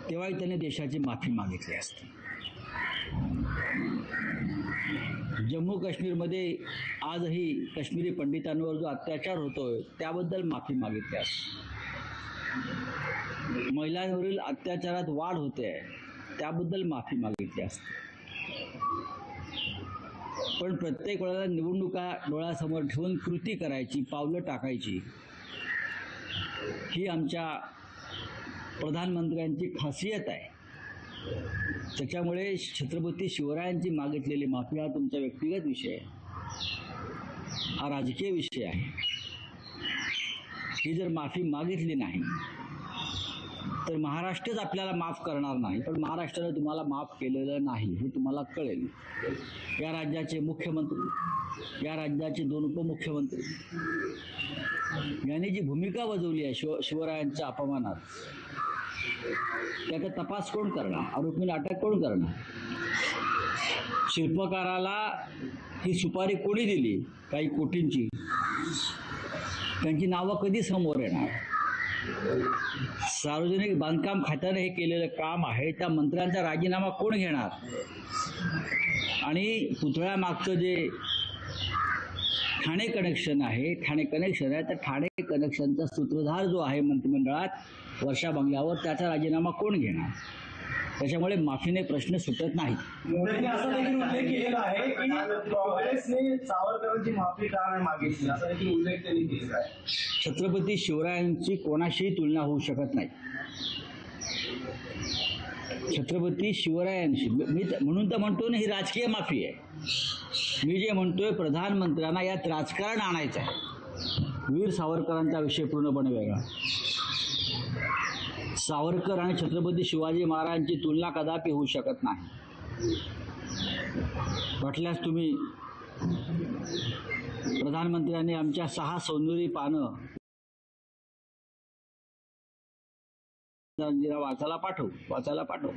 तेव्हाही त्याने देशाची माफी मागितली असती. जम्मू काश्मीरमध्ये आजही काश्मीरी पंडितांवर जो अत्याचार होतोय त्याबद्दल माफी मागितली असती. महिलांवरील अत्याचारात वाढ होते त्याबद्दल माफी मागितली असते. पण प्रत्येक वेळेला निवडणुका डोळ्यासमोर ठेवून कृती करायची, पावलं टाकायची, ही आमच्या प्रधानमंत्र्यांची खासियत आहे. त्याच्यामुळे छत्रपती शिवरायांची मागितलेली माफी हा तुमचा व्यक्तिगत विषय आहे, हा राजकीय विषय आहे. ही जर माफी मागितली नाही तर महाराष्ट्रच आपल्याला माफ करणार नाही, पण महाराष्ट्राने तुम्हाला माफ केलेलं नाही हे तुम्हाला कळेल. या राज्याचे मुख्यमंत्री, या राज्याचे 2 उपमुख्यमंत्री यांनी जी भूमिका बजावली आहे शिवरायांच्या अपमानात, त्याचा तपास कोण करणार? आरोपीला अटक कोण करणार? शिल्पकाराला ही सुपारी कोणी दिली काही कोटींची? त्यांची नावं कधी समोर येणार? सार्वजनिक बांधकाम खात्याने हे केलेलं काम आहे, त्या मंत्र्यांचा राजीनामा कोण घेणार? आणि पुतळ्यामागचं जे ठाणे कनेक्शन आहे, तर ठाणे कनेक्शनचा सूत्रधार जो आहे मंत्रिमंडळात वर्षा बंगल्यावर, त्याचा राजीनामा कोण घेणार? त्याच्यामुळे माफीने प्रश्न सुटत नाहीत. त्यांनी असं देखील उल्लेख केलेला आहे की काँग्रेसने सावरकरांची माफी का नाही मागितली, असा देखील उल्लेख त्यांनी केलेला आहे. छत्रपती शिवरायांची कोणाशीही तुलना होऊ शकत नाही. छत्रपती शिवरायांशी मी म्हणून तर म्हणतो ना, ही राजकीय माफी आहे. मी जे म्हणतोय, प्रधानमंत्र्यांना यात राजकारण आणायचं आहे. वीर सावरकरांचा विषय पूर्णपणे वेगळा. सावरकर आणि छत्रपती शिवाजी महाराजांची तुलना कदापि होऊ शकत नाही. वाटल्यास तुम्ही प्रधानमंत्र्यांनी आमच्या 6 सौंदर्य पानं वाचायला पाठव.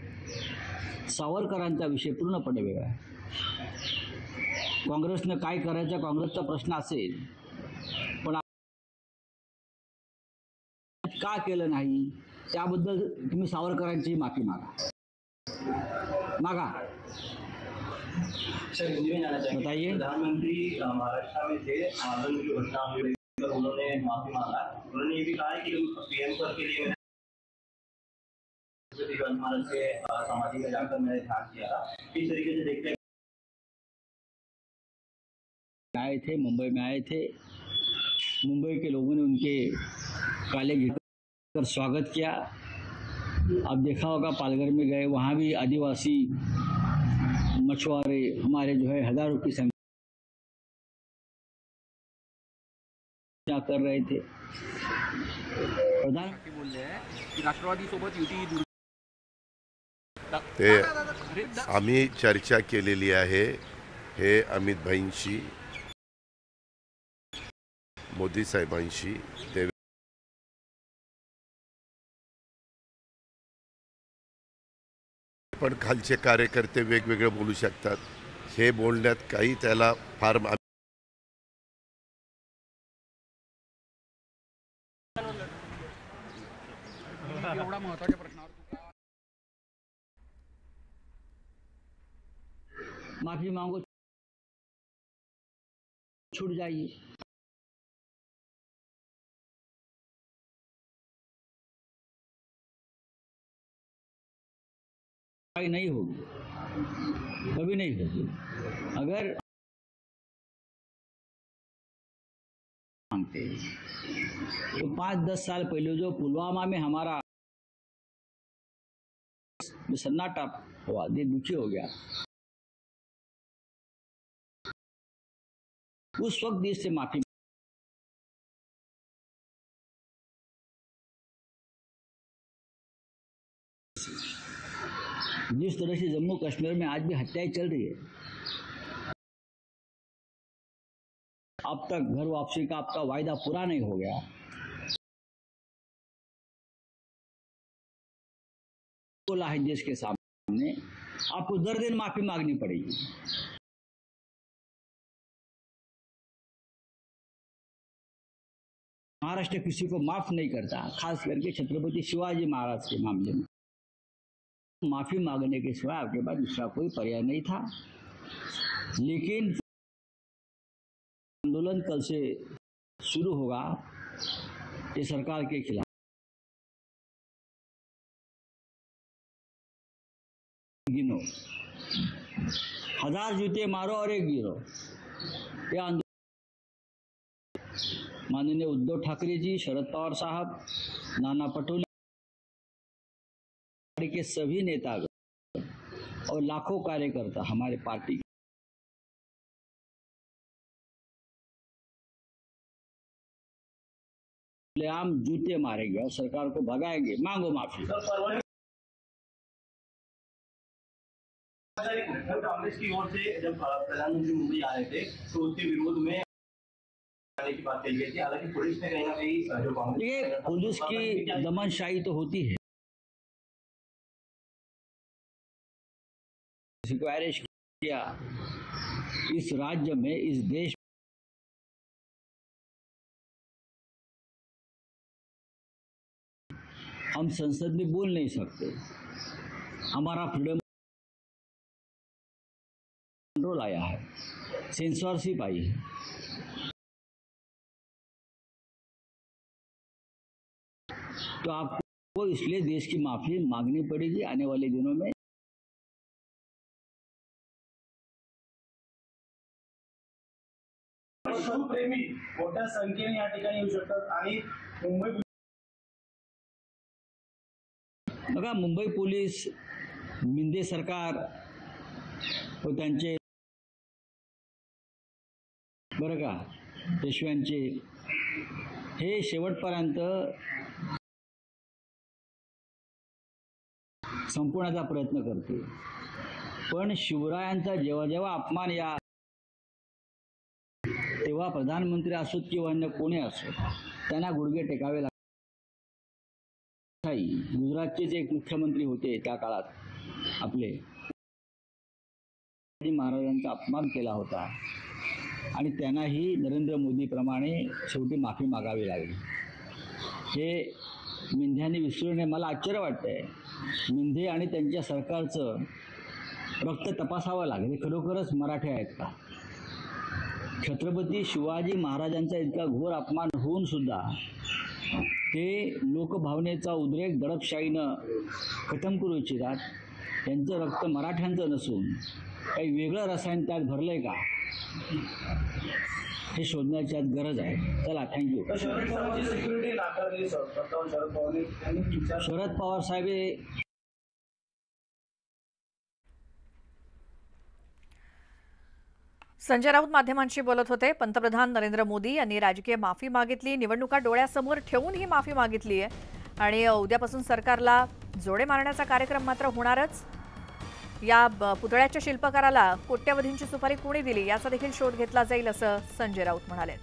सावरकरांचा विषय पूर्णपणे वेगळा आहे. काँग्रेसनं काय करायचं, काँग्रेसचा प्रश्न असेल, पण का केलं नाही त्याबद्दल तुम्ही सावरकरांची माफी मागा. बताइए. प्रधानमंत्री महाराष्ट्र में थे, आंदोलन की घटना हुई तो उन्होंने माफी मांगा. उन्होंने ये भी कहा है कि पीएम पद के लिए महाराज के समाधि में जाकर मैंने ध्यान किया था. इस तरीके से देखते आए थे, मुंबई में आए थे. मुंबई के लोगों ने उनके काले घेर स्वागत किया. अब देखा होगा पालघर में गए, वहाँ भी आदिवासी मछुआरे हमारे जो है हजारों की संख्या कर रहे थे. प्रधानमंत्री बोल रहे हैं की राष्ट्रवादी सोबत युती ते आम्ही चर्चा केलेली आहे. हे अमित भाईंशी, मोदी साहेबांशी, ते पण खालचे कार्यकर्ते वेगवेगळे बोलू शकतात. हे बोलण्यात काही त्याला फार एवढा महत्त्वाच्या प्रश्नावर माफी मांगो, छूट जाइए. नहीं होगी, कभी नहीं होगी. अगर मांगते तो 5-10 साल पहले जो पुलवामा में हमारा सन्नाटा हुआ, दिल दुखी हो गया, उस वक्त देश से माफी. जिस तरह से जम्मू कश्मीर में आज भी हत्याएं चल रही है, अब तक घर वापसी का आपका वायदा पूरा नहीं हो गया, बोला है देश के सामने, आपको दर दिन माफी मांगनी पड़ेगी. महाराष्ट्र किसी को माफ नहीं करता, खास करके छत्रपति शिवाजी महाराज के मामले में। माफी मांगने के सिवाय आपके पास दूसरा कोई पर्याय नहीं था। लेकिन आंदोलन कल से शुरू होगा ये सरकार के खिलाफ। गिनो, 1000 जूते मारो और एक गिरो। ये आंदोलन माननीय उद्धव ठाकरे जी, शरद पवार साहब, नाना पटोले के सभी नेता और लाखों कार्यकर्ता हमारे पार्टी आम जूते मारेंगे और सरकार को भगाएंगे। मांगो माफी। कांग्रेस की ओर से जब प्रधानमंत्री मुंबई आ रहे थे तो उसके विरोध में की बात कही गई थी। हालांकि पुलिस ने कहीं ना कहीं जो कांग्रेस, ये पुलिस की दमनशाही तो होती है। किसी को अरेस्ट किया इस राज्य में, इस देश हम संसद में बोल नहीं सकते। हमारा फ्रीडम कंट्रोल आया है, सेंसरशिप आई है। तो आपको इसलिए देश की माफी मांगनी पड़ेगी आने वाले दिनों में। प्रेमी मोठ्या संख्येने या ठिकाणी येऊ शकतात आणि मुंबई बघा, मुंबई पोलीस, मिंदे सरकार व त्यांचे बरं का पेशव्यांचे हे शेवटपर्यंत संपवण्याचा प्रयत्न करते। पण शिवरायांचा जेव्हा जेव्हा अपमान या तेव्हा प्रधानमंत्री असोत किंवा अन्य कोणी असो त्यांना गुडघे टेकावे लागतात। गुजरातचे जे एक मुख्यमंत्री होते त्या काळात आपले महाराजांचा अपमान केला होता आणि त्यांनाही नरेंद्र मोदीप्रमाणे शेवटी माफी मागावी लागली। हे मिंध्यांनी विसरणे मला आश्चर्य वाटतंय। मिंधे आणि त्यांच्या सरकारचं रक्त तपासावं लागेल। हे खरोखरच मराठी आहेत का? छत्रपती शिवाजी महाराजांचा इतका घोर अपमान होऊन सुद्धा ते लोकभावनेचा उद्रेक दडपशाहीनं खतम करू इच्छितात। त्यांचं रक्त मराठ्यांचं नसून काही वेगळं रसायन त्यात भरलंय का हे शोधण्याची आज गरज आहे। चला, थँक्यू। शरद पवार साहेब संजय राऊत माध्यमांशी बोलत होते। पंतप्रधान नरेंद्र मोदी यांनी राजकीय माफी मागितली, निवडणुका डोळ्यासमोर ठेवून ही माफी मागितली आहे आणि उद्यापासून सरकारला जोडे मारण्याचा कार्यक्रम मात्र होणारच। या पुतळ्याच्या शिल्पकाराला कोट्यवधींची सुपारी कोणी दिली याचा देखील शोध घेतला जाईल असं संजय राऊत म्हणाले।